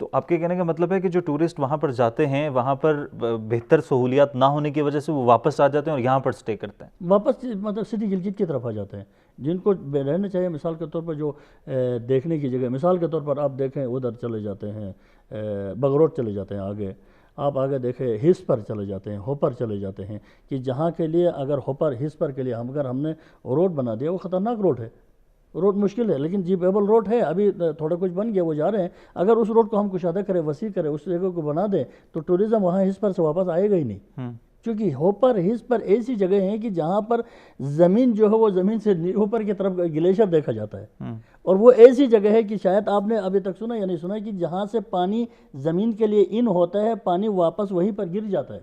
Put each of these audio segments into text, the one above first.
تو آپ کے کہنے کا مطلب ہے کہ جو ٹورسٹ وہاں پر جاتے ہیں وہاں پر بہتر سہولیات نہ ہونے کی وجہ سے وہ واپس آ جاتے ہیں اور یہاں پر سٹے کرتے ہیں، واپس مطلب سٹی گلگت کی طرف آ جاتے ہیں. جن کو رہنا چاہیے مثال کے طور پر جو دیکھنے کی جگہ، مثال کے طور پر آپ دیکھیں ادھر چلے جاتے ہیں بگروٹ چلے جاتے ہیں، آپ آگے دیکھیں ہس پر چلے جاتے ہیں، ہوپر چلے جاتے ہیں، کہ جہاں کے لیے اگر ہوپر ہس پر کے لیے اگر ہم نے روڈ بنا دیا، وہ خطرناک روڈ ہے، روڈ مشکل ہے، لیکن جیپیبل روڈ ہے، ابھی تھوڑا کچھ بن گیا، وہ جا رہے ہیں. اگر اس روڈ کو ہم کشادہ کریں، وسیع کریں، اس جگہ کو بنا دیں تو ٹوریزم وہاں ہس پر سے واپس آئے گا ہی نہیں. کیونکہ ہوپر ہس پر ایسی جگہ ہیں کہ جہاں پر زمین جو ہے وہ زمین سے اوپر کی طرف گلیشیئر دیکھا جاتا ہے، اور وہ ایسی جگہ ہے کہ شاید آپ نے ابھی تک سنا یا نہیں سنا کہ جہاں سے پانی زمین کے لیے ان ہوتا ہے، پانی واپس وہیں پر گر جاتا ہے.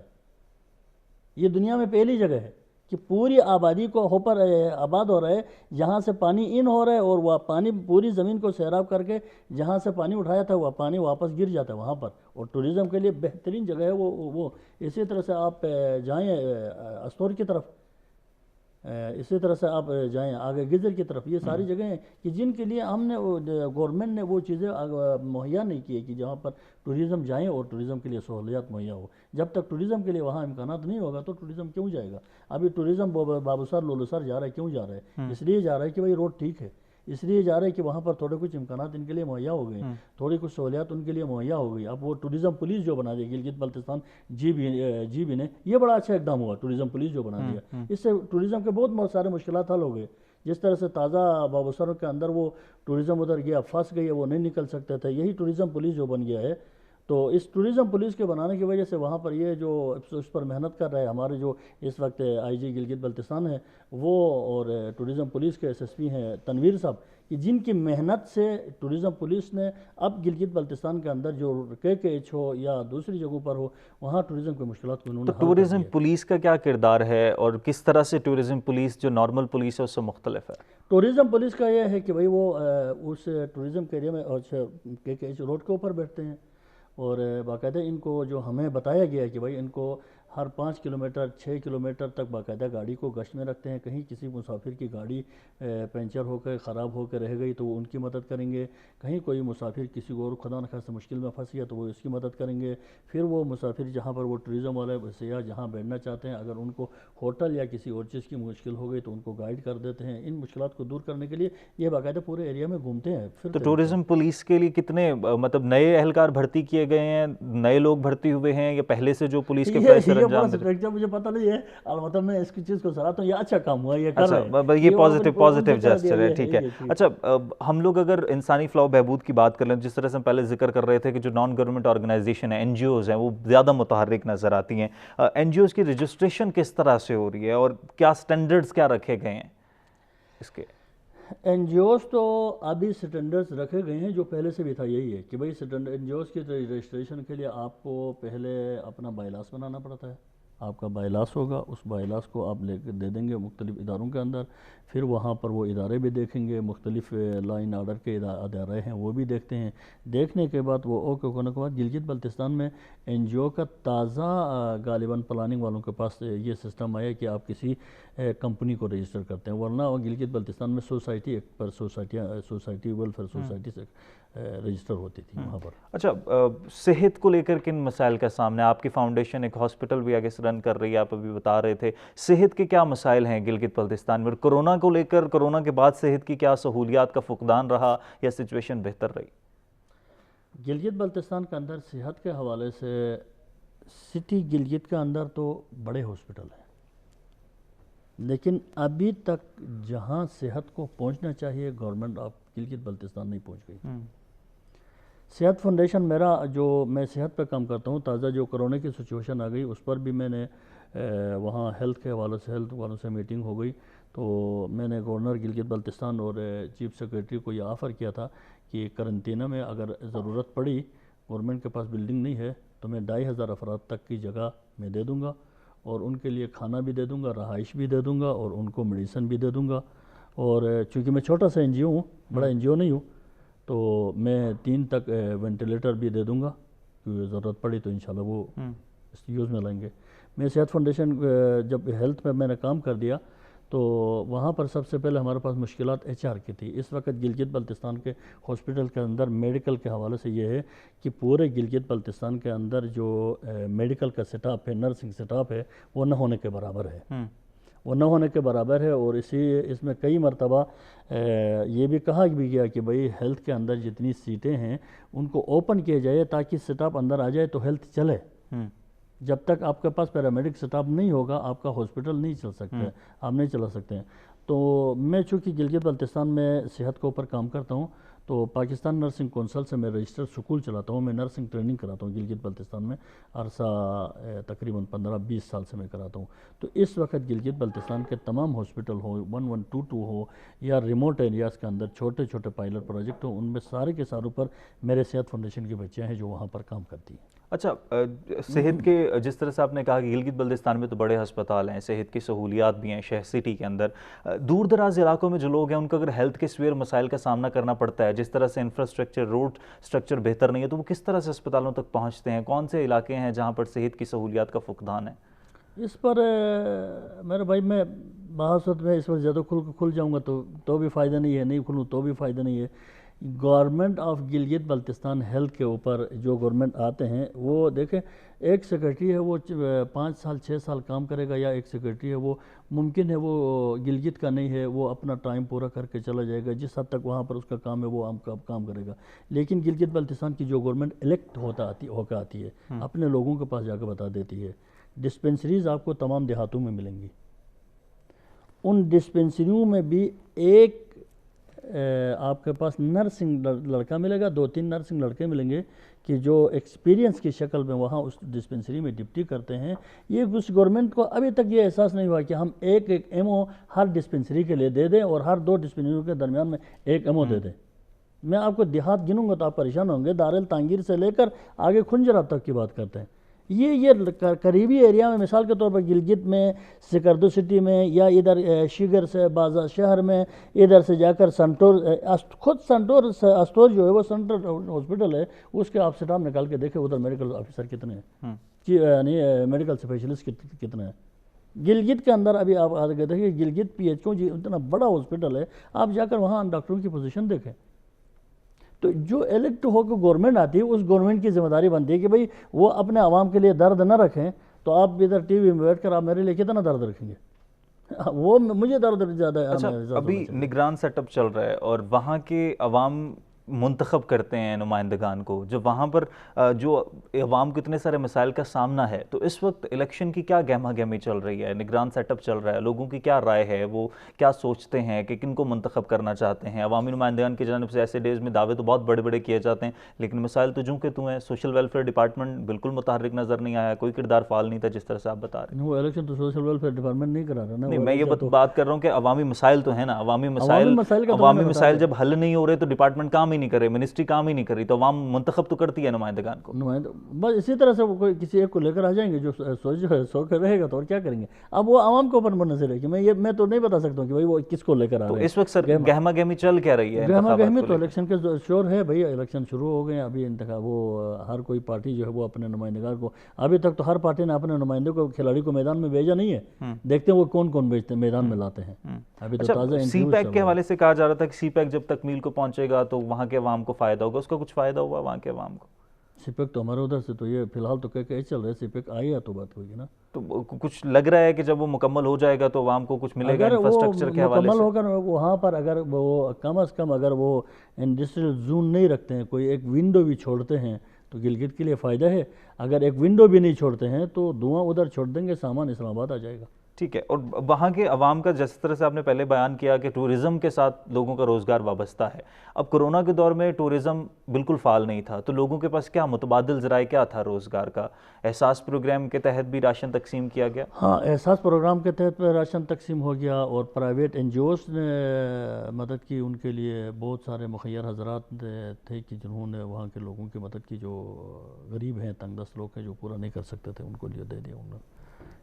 یہ دنیا میں پہلی جگہ ہے کہ پوری آبادی کو ہوپر آباد ہو رہا ہے، جہاں سے پانی ان ہو رہا ہے، اور وہ پانی پوری زمین کو سیراب کر کے جہاں سے پانی اٹھایا تھا وہ پانی واپس گر جاتا ہے وہاں پر. اور ٹوریزم کے لیے بہترین جگہ ہے وہ. اسی طرح سے آپ جائیں استور کی طرف، اسی طرح سے آپ جائیں آگے گجر کی طرف، یہ ساری جگہیں ہیں کہ جن کے لیے ہم نے گورنمنٹ نے وہ چیزیں مہیا نہیں کی ہے کہ جہاں پر ٹوریزم جائیں اور ٹوریزم کے لیے سہولیات مہیا ہو. جب تک ٹوریزم کے لیے وہاں امکانات نہیں ہوگا تو ٹوریزم کیوں جائے گا؟ ابھی ٹوریزم بابوسار لولوسار جا رہا ہے، کیوں جا رہا ہے؟ اس لیے جا رہا ہے کہ بھائی روڈ ٹھیک ہے، اس لیے جا رہے ہیں کہ وہاں پر تھوڑے کچھ امکانات ان کے لیے مہیا ہو گئے، تھوڑی کچھ سہولیات ان کے لیے مہیا ہو گئی. اب وہ ٹوریزم پولیس جو بنا دی گلگت بلتستان جی بی نے، یہ بڑا اچھا اقدام ہوا ٹوریزم پولیس جو بنا دیا. اس سے ٹوریزم کے بہت سارے مشکلات حل ہو گئے. جس طرح سے تازہ بابوسر کے اندر وہ ٹوریزم ادھر گیا، پھنس گئی، وہ نہیں نکل سکتے تھے، یہی ٹوریزم پولیس جو بن گیا ہے. تو اس ٹوریزم پولیس کے بنانے کی وجہ سے وہاں پر یہ جو اس پر محنت کر رہے ہیں ہمارے جو اس وقت آئی جی گلگت بلتستان ہے وہ، اور ٹوریزم پولیس کے ایس ایس پی ہیں تنویر صاحب، کہ جن کی محنت سے ٹوریزم پولیس نے اب گلگت بلتستان کے اندر جو KKH ہو یا دوسری جگہوں پر ہو، وہاں ٹوریزم کی مشکلات کو انہوں نے تو حل کر ٹورزم دیا. پولیس کا کیا کردار ہے اور کس طرح سے ٹورزم پولیس جو نارمل پولیس ہے اس سے مختلف ہے؟ ٹوریزم پولیس کا یہ ہے کہ بھئی وہ اس ٹوریزم کے ایریا میں KKH روڈ کے اوپر بیٹھتے ہیں، اور باقاعدہ ان کو جو ہمیں بتایا گیا ہے کہ بھئی ان کو ہر 5 کلومیٹر 6 کلومیٹر تک باقاعدہ گاڑی کو گشت میں رکھتے ہیں. کہیں کسی مسافر کی گاڑی پنچر ہو کے خراب ہو کے رہ گئی تو وہ ان کی مدد کریں گے، کہیں کوئی مسافر کسی کو اور خدا نخواستہ مشکل میں پھنس گیا تو وہ اس کی مدد کریں گے. پھر وہ مسافر جہاں پر وہ ٹوریزم والے سیاح جہاں بیٹھنا چاہتے ہیں، اگر ان کو ہوٹل یا کسی اور چیز کی مشکل ہو گئی تو ان کو گائیڈ کر دیتے ہیں. ان مشکلات کو دور کرنے کے لیے یہ باقاعدہ پورے ایریا میں گھومتے ہیں. تو ٹورزم پولیس کے لیے کتنے مطلب نئے اہلکار بھرتی کیے گئے ہیں، نئے لوگ بھرتی ہوئے ہیں یا پہلے سے جو پولیس کے فیصد یہ انجام بڑا سٹرکچر مجھے پتہ نہیں ہے، البتہ میں اس کی چیز کو سراہتا ہوں، یہ اچھا کام ہوا، یہ کر رہے ہیں. اچھا یہ پازیٹیو جسچر ہے، ٹھیک ہے. اچھا ہم لوگ اگر انسانی فلاح و بہبود کی بات کر لیں، جس طرح سے ہم پہلے ذکر کر رہے تھے کہ جو نان گورنمنٹ آرگنائزیشن ہیں NGOs ہیں وہ زیادہ متحرک نظر آتی ہیں. NGOs کی رجسٹریشن کس طرح سے ہو رہی ہے اور کیا سٹینڈرڈز کیا رکھے گئے ہیں اس کے؟ NGOs تو ابھی سٹینڈرز رکھے گئے ہیں، جو پہلے سے بھی تھا یہی ہے کہ بھئی NGOs کی رجسٹریشن کے لیے آپ کو پہلے اپنا بائی لاس بنانا پڑتا ہے. آپ کا بائی لاس ہوگا، اس بائی لاس کو آپ لے کے دے دیں گے مختلف اداروں کے اندر. پھر وہاں پر وہ ادارے بھی دیکھیں گے، مختلف لا اینڈ آرڈر کے ادارے ہیں وہ بھی دیکھتے ہیں. دیکھنے کے بعد وہ اوکے ہونے کے بعد گلگت بلتستان میں NGO کا تازہ غالباً پلاننگ والوں کے پاس یہ سسٹم آیا کہ آپ کسی کمپنی کو رجسٹر کرتے ہیں، ورنہ وہ گلگت بلتستان میں سوسائٹی ایکٹ پر سوسائٹی ویلفیئر سوسائٹی سے رجسٹر ہوتی تھی وہاں پر. اچھا صحت کو لے کر کن مسائل کا سامنے؟ آپ کی فاؤنڈیشن ایک ہاسپٹل بھی آگے سے رن کر رہی ہے، آپ ابھی بتا رہے تھے، صحت کے کیا مسائل ہیں گلگت بلتستان میں؟ کورونا کو لے کر، کورونا کے بعد صحت کی کیا سہولیات کا فقدان رہا یا سچویشن بہتر رہی؟ گلگت بلتستان کے اندر صحت کے حوالے سے سٹی گلگت کے اندر تو بڑے ہاسپٹل ہیں، لیکن ابھی تک جہاں صحت کو پہنچنا چاہیے گورنمنٹ آف گلگت بلتستان نہیں پہنچ گئی. صحت فاؤنڈیشن میرا جو میں صحت پہ کام کرتا ہوں، تازہ جو کرونا کی سچویشن آ گئی اس پر بھی میں نے وہاں ہیلتھ کے حوالے سے ہیلتھ والوں سے میٹنگ ہو گئی تو میں نے گورنر گلگت بلتستان اور چیف سیکریٹری کو یہ آفر کیا تھا کہ قرنطینہ میں اگر ضرورت پڑی، گورنمنٹ کے پاس بلڈنگ نہیں ہے تو میں 2500 افراد تک کی جگہ میں دے دوں گا اور ان کے لیے کھانا بھی دے دوں گا، رہائش بھی دے دوں گا اور ان کو میڈیسن بھی دے دوں گا. اور چونکہ میں چھوٹا سا NGO ہوں، بڑا NGO نہیں ہوں، تو میں 3 تک وینٹیلیٹر بھی دے دوں گا کہ ضرورت پڑی تو انشاءاللہ وہ اس یوز میں لائیں گے. میں صحت فاؤنڈیشن جب ہیلتھ میں نے کام کر دیا تو وہاں پر سب سے پہلے ہمارے پاس مشکلات HR کی تھی. اس وقت گلگت بلتستان کے ہاسپٹل کے اندر میڈیکل کے حوالے سے یہ ہے کہ پورے گلگت بلتستان کے اندر جو میڈیکل کا سٹاف ہے، نرسنگ سٹاف ہے، وہ نہ ہونے کے برابر ہے. وہ نہ ہونے کے برابر ہے. اور اس میں کئی مرتبہ یہ بھی کہا بھی گیا کہ بھئی ہیلتھ کے اندر جتنی سیٹیں ہیں ان کو اوپن کیا جائے تاکہ سٹاف اندر آ جائے تو ہیلتھ چلے. جب تک آپ کے پاس پیرامیڈک سٹاف نہیں ہوگا آپ کا ہاسپٹل نہیں چل سکتا، آپ نہیں چلا سکتے ہیں. تو میں چونکہ گلگت بلتستان میں صحت کے اوپر کام کرتا ہوں تو پاکستان نرسنگ کونسل سے میں رجسٹر سکول چلاتا ہوں. میں نرسنگ ٹریننگ کراتا ہوں گلگت بلتستان میں عرصہ تقریباً 15-20 سال سے میں کراتا ہوں. تو اس وقت گلگت بلتستان کے تمام ہاسپٹل ہو، 1122 ہو یا ریموٹ ایریاز کے اندر چھوٹے چھوٹے پائلٹ پروجیکٹ ہوں، ان میں سارے کے ساروں پر میرے صحت فاؤنڈیشن کی بچیاں ہیں جو وہاں پر کام کرتی ہیں. اچھا، صحت کے جس طرح سے آپ نے کہا کہ گلگت بلتستان میں تو بڑے ہسپتال ہیں، صحت کی سہولیات بھی ہیں شہر سٹی کے اندر. دور دراز علاقوں میں جو لوگ ہیں ان کو اگر ہیلتھ کے سویر مسائل کا سامنا کرنا پڑتا ہے، جس طرح سے انفراسٹرکچر، روڈ سٹرکچر بہتر نہیں ہے، تو وہ کس طرح سے اسپتالوں تک پہنچتے ہیں؟ کون سے علاقے ہیں جہاں پر صحت کی سہولیات کا فقدان ہے؟ اس پر میرے بھائی میں بحثت میں اس پر زیادہ کھل جاؤں گا تو بھی فائدہ نہیں ہے، نہیں کھلوں تو بھی فائدہ نہیں ہے. Government of Gilgit Baltistan health کے اوپر جو گورنمنٹ آتے ہیں وہ دیکھیں، ایک سیکرٹری ہے وہ 5 سال 6 سال کام کرے گا، یا ایک سیکرٹری ہے وہ ممکن ہے وہ گلگت کا نہیں ہے، وہ اپنا ٹائم پورا کر کے چلا جائے گا جس حد تک وہاں پر اس کا کام ہے وہ کام کرے گا. لیکن گلگت بلتستان کی جو گورنمنٹ الیکٹ ہو کے آتی ہے اپنے لوگوں کے پاس جا کے بتا دیتی ہے. ڈسپنسریز آپ کو تمام دیہاتوں میں ملیں گی. ان ڈسپنسریوں میں بھی ایک آپ کے پاس نرسنگ لڑکا ملے گا، 2-3 نرسنگ لڑکے ملیں گے کہ جو ایکسپیرینس کی شکل میں وہاں اس ڈسپنسری میں ڈپٹی کرتے ہیں. یہ اس گورنمنٹ کو ابھی تک یہ احساس نہیں ہوا کہ ہم ایک MO ہر ڈسپنسری کے لیے دے دیں اور ہر 2 ڈسپنسریوں کے درمیان میں ایک MO دے دیں. میں آپ کو دیہات گنوں گا تو آپ پریشان ہوں گے. دارالتانگیر سے لے کر آگے کھنجراب تک کی بات کرتے ہیں. یہ قریبی ایریا میں مثال کے طور پر گلگت میں، سکردو سٹی میں، یا ادھر شیگر سے بازار شہر میں، ادھر سے جا کر سنٹور، خود سنٹور اسٹور جو ہے وہ سنٹرل ہاسپٹل ہے، اس کے آپ سٹاف نکال کے دیکھیں ادھر میڈیکل آفیسر کتنے ہیں، یعنی میڈیکل اسپیشلسٹ کتنے ہیں. گلگت کے اندر ابھی آپ آ کے دیکھیں گلگت PHO جی اتنا بڑا ہاسپٹل ہے، آپ جا کر وہاں ڈاکٹروں کی پوزیشن دیکھیں. تو جو الیکٹ ہو کے گورنمنٹ آتی ہے اس گورنمنٹ کی ذمہ داری بنتی ہے کہ بھئی وہ اپنے عوام کے لیے درد نہ رکھیں. تو آپ ادھر ٹی وی میں بیٹھ کر آپ میرے لیے کتنا درد رکھیں گے؟ وہ مجھے درد زیادہ ہے. اچھا، ابھی نگران سیٹ اپ چل رہا ہے اور وہاں کے عوام منتخب کرتے ہیں نمائندگان کو، جو وہاں پر جو عوام کو اتنے سارے مسائل کا سامنا ہے، تو اس وقت الیکشن کی کیا گہما گہمی چل رہی ہے؟ نگران سیٹ اپ چل رہا ہے، لوگوں کی کیا رائے ہے؟ وہ کیا سوچتے ہیں کہ کن کو منتخب کرنا چاہتے ہیں؟ عوامی نمائندگان کی جانب سے ایسے ڈیز میں دعوے تو بہت بڑے بڑے کیے جاتے ہیں، لیکن مسائل تو جوں کہ تو ہیں. سوشل ویلفیئر ڈپارٹمنٹ بالکل متحرک نظر نہیں آیا، کوئی کردار فعال نہیں تھا جس طرح سے آپ بتا رہے ہیں. وہ الیکشن تو سوشل ویلفیئر ڈپارٹمنٹ نہیں کرا رہا نا. نہیں، میں یہ بات کر رہا ہوں کہ عوامی مسائل تو ہیں نا. عوامی مسائل جب حل نہیں ہو رہے تو ڈپارٹمنٹ کام ہی نہیں کر رہے، منسٹری کام ہی نہیں کر رہی، تو عوام منتخب تو کرتی ہے نمائندگان کو. بس اسی طرح سے وہ کوئی کسی ایک کو لے کر آ جائیں گے جو سو کر رہے گا تو اور کیا کریں گے. اب وہ عوام کے اوپر منحصر ہے کہ میں تو نہیں بتا سکتا ہوں کہ بھائی وہ کس کو لے کر آ رہے ہیں. اس وقت سر گہما گہمی چل کیا رہی ہے؟ گہما گہمی تو الیکشن کے شور ہے بھائی. الیکشن شروع ہو گئے ہیں ابھی. انتخاب وہ ہر کوئی پارٹی جو ہے وہ اپنے نمائندگان کو، ابھی تک تو ہر پارٹی نے اپنے نمائندے کو، کھلاڑی کو میدان میں بھیجا نہیں ہے. دیکھتے ہیں وہ کون بھیجتے ہیں میدان میں لاتے ہیں. ابھی تو تازہ سی پیک کے حوالے سے کہا جا رہا تھا کہ سی پیک جب تک میل کو پہنچے گا تو وہاں کے عوام کو فائدہ ہوگا. اس کا کچھ فائدہ ہوا وہاں کے عوام کو؟ سی پیک تو ہمارے ادھر سے تو یہ فی الحال تو کہہ چل رہے سی پیک آئی ہے تو بات ہوگی نا. تو کچھ لگ رہا ہے کہ جب وہ مکمل ہو جائے گا تو عوام کو کچھ ملے گا انفراسٹرکچر کے حوالے سے؟ مکمل ہو کر وہاں پر اگر وہ کم از کم اگر وہ انڈسٹریل زون نہیں رکھتے ہیں، کوئی ایک ونڈو بھی چھوڑتے ہیں تو گلگت کے لیے فائدہ ہے. اگر ایک ونڈو بھی نہیں چھوڑتے ہیں تو دھواں ادھر چھوڑ دیں گے، سامان اسلام آباد آ جائے گا. ٹھیک ہے. اور وہاں کے عوام کا جس طرح سے آپ نے پہلے بیان کیا کہ ٹورزم کے ساتھ لوگوں کا روزگار وابستہ ہے، اب کورونا کے دور میں ٹورزم بالکل فعال نہیں تھا، تو لوگوں کے پاس کیا متبادل ذرائع کیا تھا روزگار کا؟ احساس پروگرام کے تحت بھی راشن تقسیم کیا گیا؟ ہاں، احساس پروگرام کے تحت راشن تقسیم ہو گیا اور پرائیویٹ NGOs نے مدد کی. ان کے لیے بہت سارے مخیر حضرات تھے کہ جنہوں نے وہاں کے لوگوں کی مدد کی، جو غریب ہیں، تنگ دست لوگ ہیں، جو پورا نہیں کر سکتے تھے، ان کو لیے دے دیا انہوں نے.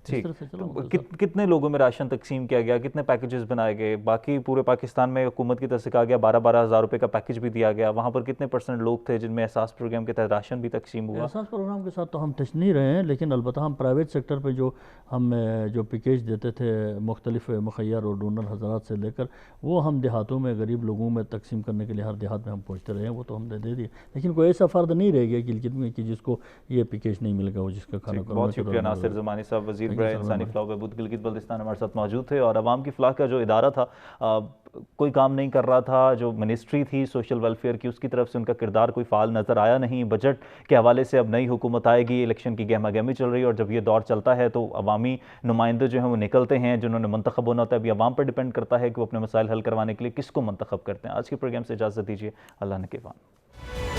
ٹھیک، طرح سے چلا تو کتنے لوگوں میں راشن تقسیم کیا گیا، کتنے پیکیجز بنائے گئے؟ باقی پورے پاکستان میں حکومت کی طرف سے کہا گیا 12,000 روپے کا پیکیج بھی دیا گیا، وہاں پر کتنے پرسنٹ لوگ تھے جن میں احساس پروگرام کے تحت راشن بھی تقسیم ہوا؟ احساس پروگرام کے ساتھ تو ہم ٹچ نہیں رہے ہیں، لیکن البتہ ہم پرائیویٹ سیکٹر پہ ہم جو پیکیج دیتے تھے مختلف مخیر اور ڈونر حضرات سے لے کر، وہ ہم دیہاتوں میں غریب لوگوں میں تقسیم کرنے کے لیے ہر دیہات میں ہم پہنچتے رہے ہیں، وہ تو ہم نے دے دیے، لیکن کوئی ایسا فرد نہیں رہ گیا گلگت میں کہ جس کو یہ پیکیج نہیں مل گا، وہ جس کا کھانا بہت شکریہ ناصر زمانی صاحب، وزیر برائے انسانی فلاح و بہبود گلگت بلتستان ہمارے ساتھ موجود تھے۔ اور عوام کی فلاح کا جو ادارہ تھا کوئی کام نہیں کر رہا تھا، جو منسٹری تھی سوشل ویلفیئر کی، اس کی طرف سے ان کا کردار کوئی فعال نظر آیا نہیں۔ بجٹ کے حوالے سے اب نئی حکومت آئے گی، الیکشن کی گہما گہمی چل رہی ہے، اور جب یہ دور چلتا ہے تو عوامی نمائندے جو ہیں وہ نکلتے ہیں، جنہوں نے منتخب ہونا ہوتا ہے۔ ابھی عوام پر ڈیپینڈ کرتا ہے کہ وہ اپنے مسائل حل کروانے کے لیے کس کو منتخب کرتے ہیں۔ آج کے پروگرام سے اجازت دیجیے، اللہ نگہبان۔